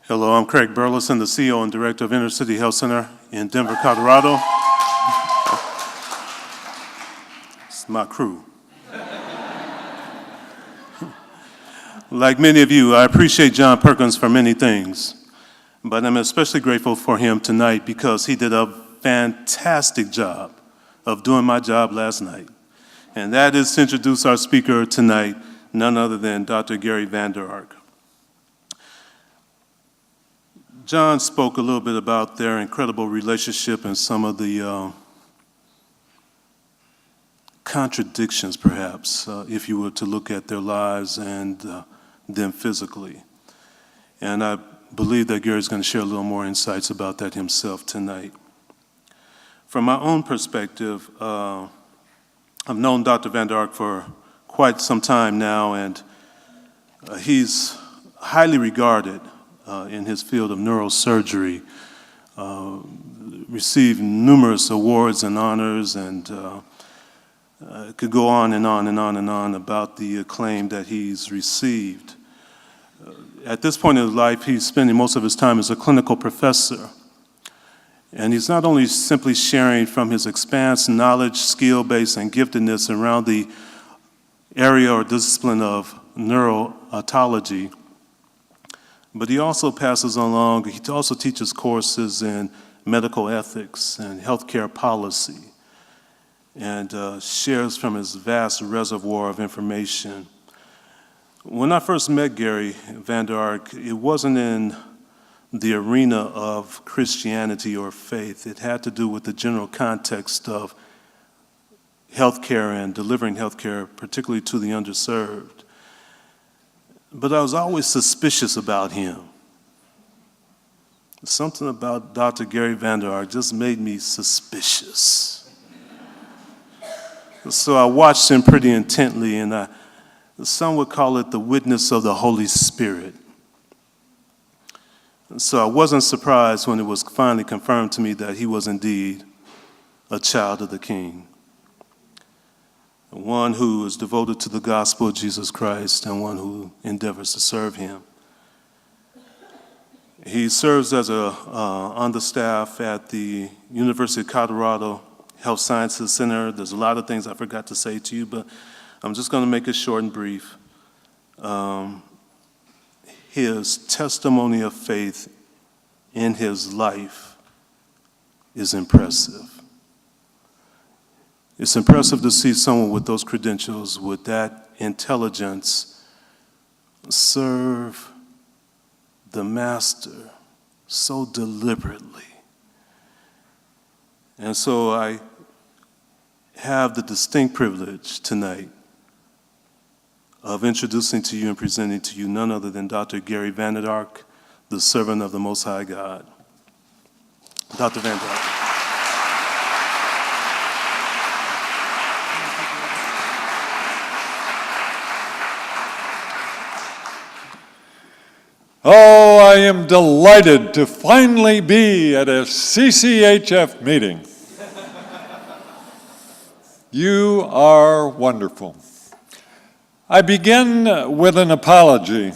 Hello, I'm Craig Burleson, the CEO and Director of Inner City Health Center in Denver, Colorado. It's my crew. Like many of you, I appreciate John Perkins for many things, but I'm especially grateful for him tonight because he did a fantastic job of doing my job last night. And that is to introduce our speaker tonight, none other than Dr. Gary Vander Ark. John spoke a little bit about their incredible relationship and some of the contradictions, perhaps, if you were to look at their lives and them physically. And I believe that Gary's going to share a little more insights about that himself tonight. From my own perspective, I've known Dr. Vander Ark for quite some time now, and he's highly regarded in his field of neurosurgery, received numerous awards and honors, and could go on and on and on and on about the acclaim that he's received. At this point in his life, he's spending most of his time as a clinical professor. And he's not only simply sharing from his expanse, knowledge, skill base, and giftedness around the area or discipline of neurootology, but he also passes along, he also teaches courses in medical ethics and healthcare policy, and shares from his vast reservoir of information. When I first met Gary Vander Ark, it wasn't in the arena of Christianity or faith. It had to do with the general context of healthcare and delivering healthcare, particularly to the underserved. But I was always suspicious about him. Something about Dr. Gary Vander Ark just made me suspicious. So I watched him pretty intently, and some would call it the witness of the Holy Spirit. So I wasn't surprised when it was finally confirmed to me that he was indeed a child of the King, one who is devoted to the gospel of Jesus Christ and one who endeavors to serve him. He serves as on the staff at the University of Colorado Health Sciences Center. There's a lot of things I forgot to say to you, but I'm just going to make it short and brief. His testimony of faith in his life is impressive. It's impressive to see someone with those credentials, with that intelligence, serve the Master so deliberately. And so I have the distinct privilege tonight of introducing to you and presenting to you none other than Dr. Gary Vander Ark, the servant of the Most High God. Dr. Vander Ark. Oh, I am delighted to finally be at a CCHF meeting. You are wonderful. I begin with an apology.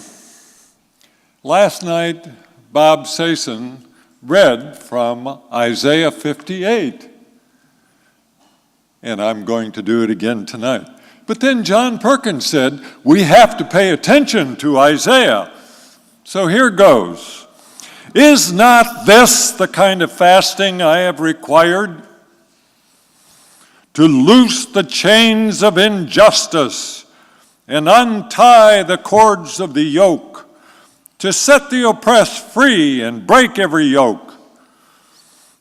Last night, Bob Sason read from Isaiah 58, and I'm going to do it again tonight. But then John Perkins said, we have to pay attention to Isaiah. So here goes. Is not this the kind of fasting I have required? To loose the chains of injustice and untie the cords of the yoke, to set the oppressed free and break every yoke.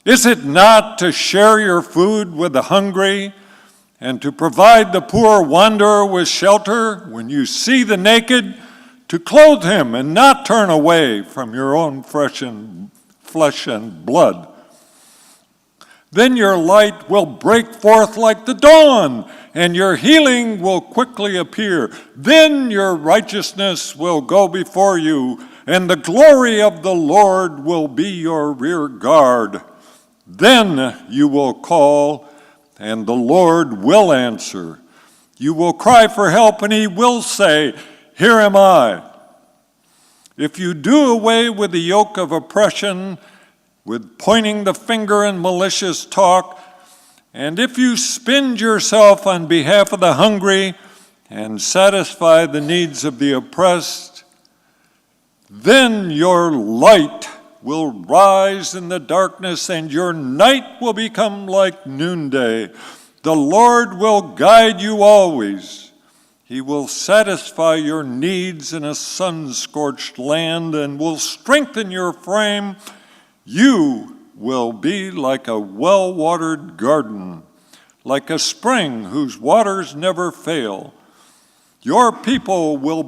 Is it not to share your food with the hungry and to provide the poor wanderer with shelter when you see the naked, to clothe him and not turn away from your own flesh and blood? Then your light will break forth like the dawn, and your healing will quickly appear. Then your righteousness will go before you, and the glory of the Lord will be your rear guard. Then you will call, and the Lord will answer. You will cry for help, and he will say, here am I. if you do away with the yoke of oppression, with pointing the finger and malicious talk, and if you spend yourself on behalf of the hungry and satisfy the needs of the oppressed, then your light will rise in the darkness and your night will become like noonday. The Lord will guide you always. He will satisfy your needs in a sun-scorched land and will strengthen your frame. You will be like a well-watered garden, like a spring whose waters never fail. Your people will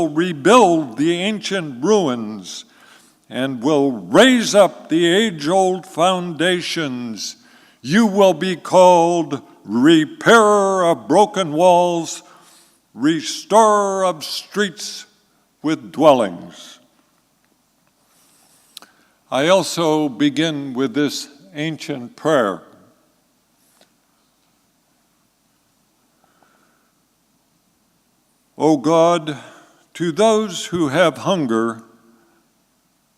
rebuild the ancient ruins and will raise up the age-old foundations. You will be called repairer of broken walls, restorer of streets with dwellings. I also begin with this ancient prayer. O God, to those who have hunger,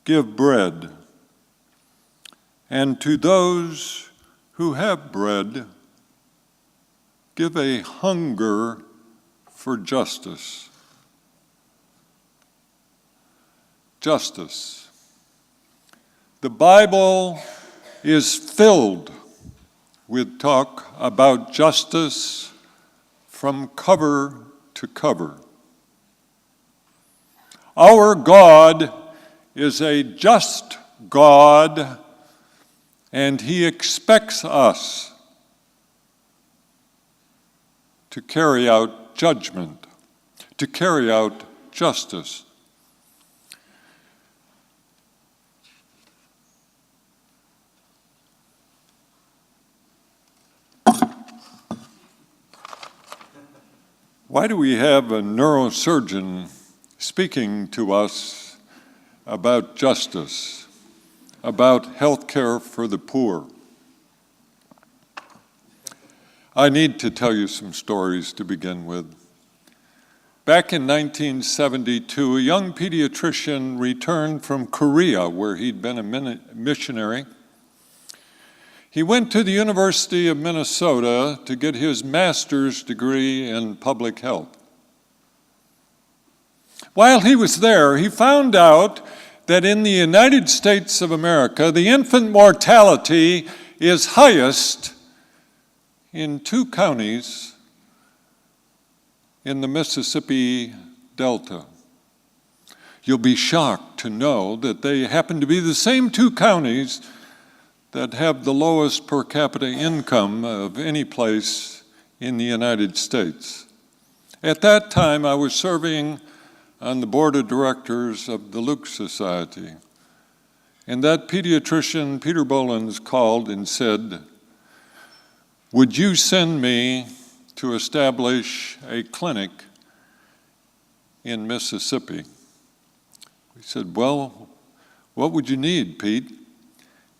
give bread, and to those who have bread, give a hunger for justice. Justice. The Bible is filled with talk about justice from cover to cover. Our God is a just God, and He expects us to carry out judgment, to carry out justice. Why do we have a neurosurgeon speaking to us about justice, about health care for the poor? I need to tell you some stories to begin with. Back in 1972, a young pediatrician returned from Korea, where he'd been a missionary. He went to the University of Minnesota to get his master's degree in public health. While he was there, he found out that in the United States of America, the infant mortality is highest in 2 counties in the Mississippi Delta. You'll be shocked to know that they happen to be the same 2 counties that have the lowest per capita income of any place in the United States. At that time, I was serving on the board of directors of the Luke Society. And that pediatrician, Peter Bolins, called and said, "Would you send me to establish a clinic in Mississippi?" We said, "Well, what would you need, Pete?"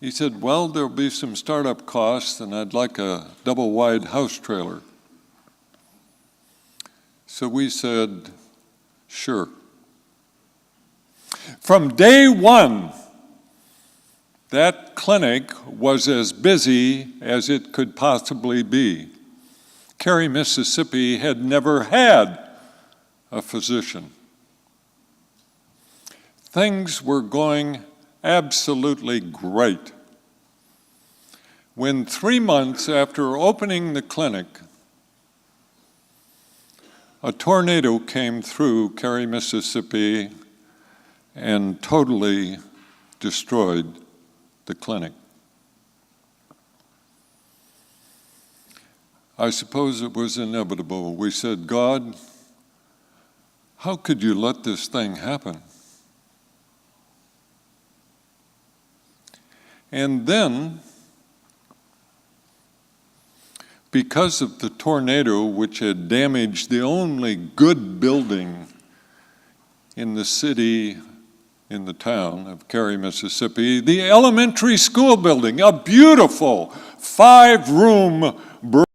He said, "Well, there'll be some startup costs, and I'd like a double-wide house trailer." So we said, "Sure." From day one, that clinic was as busy as it could possibly be. Cary, Mississippi had never had a physician. Things were going absolutely great. When 3 months after opening the clinic, a tornado came through Cary, Mississippi, and totally destroyed the clinic. I suppose it was inevitable. We said, "God, how could you let this thing happen?" And then, because of the tornado which had damaged the only good building in the city, in the town of Cary, Mississippi, the elementary school building, a beautiful 5-room